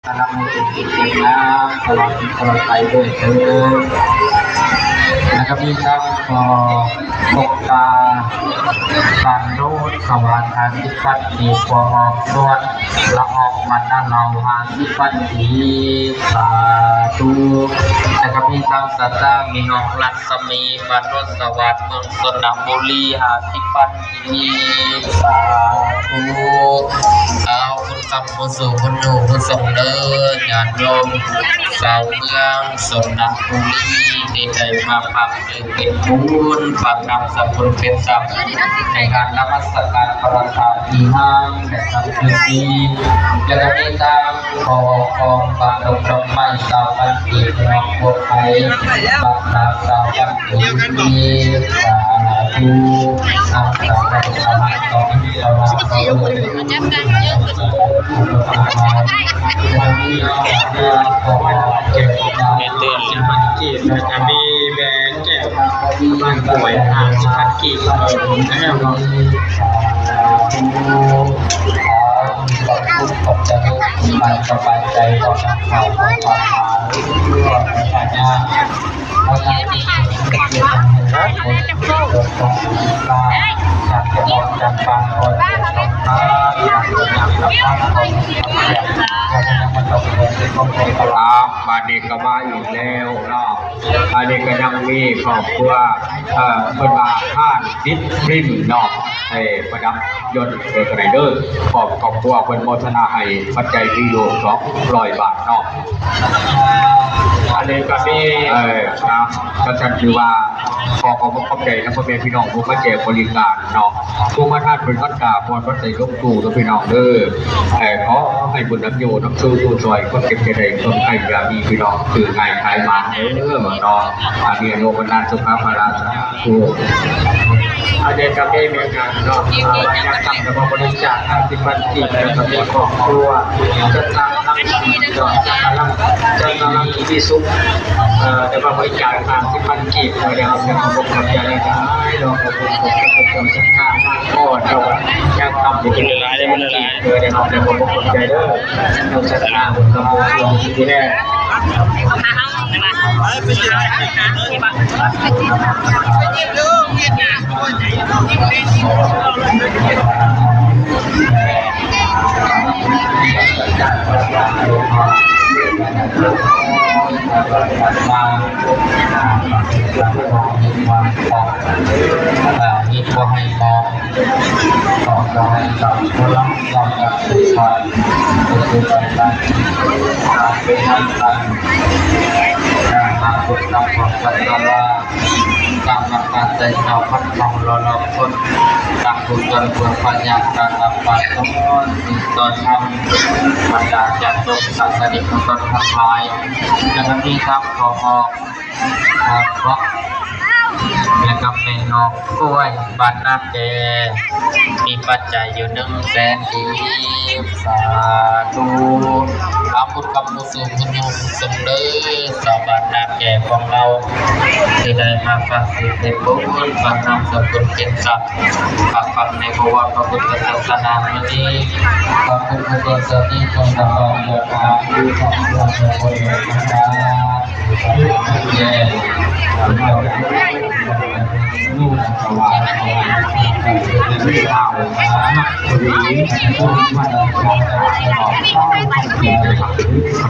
นำให้เป็นจริงนะตลอดไปด้วยเถิดนะครับพี่ครับขอตกตาการโน้ตสวรรค์ทางที่ปัดดีพอออกส่วนละออกมันน่าเราหาที่ปัดดีสาธุนะครับพี่ครับสัตตามีน้องรัศมีบันรสวัสดิ์เมืองสนามบุรีหาที่ปัดดีสาธุเอาคุณคำผู้สูงคุณอยู่ผู้ทรงเลิศงานโยมสาวเมืองสนามบุรีดีใจมาพักเป็นบุญฝากนำสกุลเป็นสัพในการนมัสการประธานที่ห้างและทำคืนนี้จะได้มีตามขอของบางดอกดอกไม้สาวพันปีนอกพวกไทยบางตาสาวพันปีสาธุสังฆาธิสมาธิสมาธิมันจะกันเยอะขึ้นเตือนสิพันกีบจะมีแบงแก้วบ้านป่วยทางสิพันกีบแล้วเราขอบคุณขอบใจมันสบายใจต่อทางข่าวต่อความหมายเพื่อการงานเอาใจที่จะเกี่ยวกับคนจะพูดต้องศึกษาจากจะบอกจากฟังคนต้องทำจากจะนำรับฟังคนจะนำมาตกลงเป็นของคนตลาดบาดีก็มาอีกแล้วเนาะบาดีก็ยังมีครอบครัวคนมาท่านดิสริมเนาะให้ประดับยนต์กระไรเดอร์ขอบครอบครัวคนโมทนาให้ปัจจัยที่อยู่200 บาทเนาะอันนี้ก็มีนะก็จะถือว่าขอขอบใจนะพ่อแม่พี่น้องผู้มาแจกบริการเนาะผู้มาท่านเป็นวัดกาพรวัดใจลูกตู่ตัวพี่น้องเด้อขอให้บุญน้ำโยน้ำสู้ตู้ซอยคนเก็บใจได้คนไทยยามีพี่น้องคือไงไทยมาเนาะอาเมียโลกนาสุขภาราสาธุอันนี้ก็มีเมืองงานเนาะอยากทำแต่ว่าบริจาคที่บ้านที่แล้วก็มีครอบครัวจะทำจะทำที่สุขแต่ว่าบริจาคทางที่บ้านกีบเราเนี่ยเราจะขอบคุณใจได้เราขอบคุณสังฆาพ่อเราอยากทำที่เป็นหลายได้เป็นหลายเลยเราจะขอบคุณใจเด้อเราจะทำบุญกับบุญที่แรกมีพวกให้มองต่อไปกับคนรักเราจะสื่อสารก็คือการเป็นนักการมาฝึกทำความสัตย์ละการทำการใจเราพัฒนาเราคนต่างบุญกันบุญปัญญาการทำการสมอนตอนทำบรรดาญาติโยมศาสนิกชนทั้งหลายและที่ทำขอออกเพราะและกับแม่นอกกล้วยบ้านนาแกมีปัจจัยอยู่100,000 กีบสาธุอาพุทธกรรมสูงคุณยุสมเด็จสาวบ้านนาแกของเราที่ได้มาฟังสิ่งที่บุญฟังนำสกุลเป็นสัตว์ฟังคำในประวัติพระพุทธศาสนาวันนี้ขอบคุณพระพุทธเจ้าที่ทรงดำรงอยู่กับผู้ทรงพระชนม์เย่ลูกสวายที่ข้าวคนนี้ผู้ว่าการเกี่ยวกับ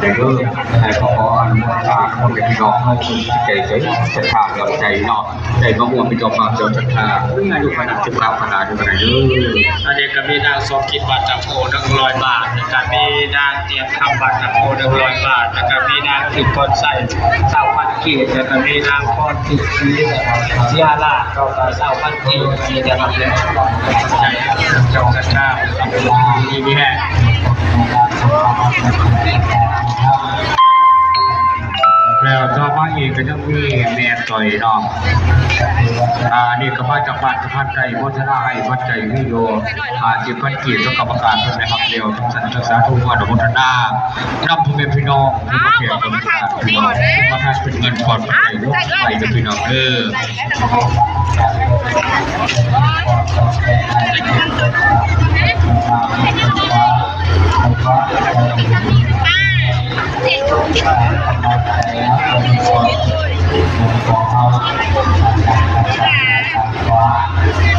ในเรื่องในพออนุโมทนาคนเป็นพี่น้องให้คุณใจใจศรัทธาเราใจเนาะใจพระองค์เป็นจอมบาปจอมศรัทธาอยู่ขนาด19 ขนาดอยู่ขนาดเยอะอันนี้ก็มีนางสมคิดบัตรจักโอ100 บาทนะครับมีนางเตรียมทำบัตรจักโอ100 บาทนะครับมีนางติดคนใส่1,000 กีบนะครับมีนางพรติดชีเสียลาเราก็1,000 กีบมีแต่ทำเลยใจจงศรัทธาดีมีแห่แล้วต่อมาอีกก็ยังมีแม่ต่อยน้องนี่ก็มาจากบ้านสะพานไก่โฆษณาให้วัดใจวิโย10,000 กีบต้องกรรมการด้วยนะครับเร็วทุกสันสาธุอนุโมทนานำพ่อแม่พี่น้องที่มาเกี่ยวกับการพี่น้องมาทานเป็นเงินก่อนปัจจัยลูกไปกับพี่น้อง จัยนะคนของเขาการจัดการขวา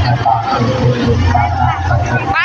จะตัดเป็นการตัด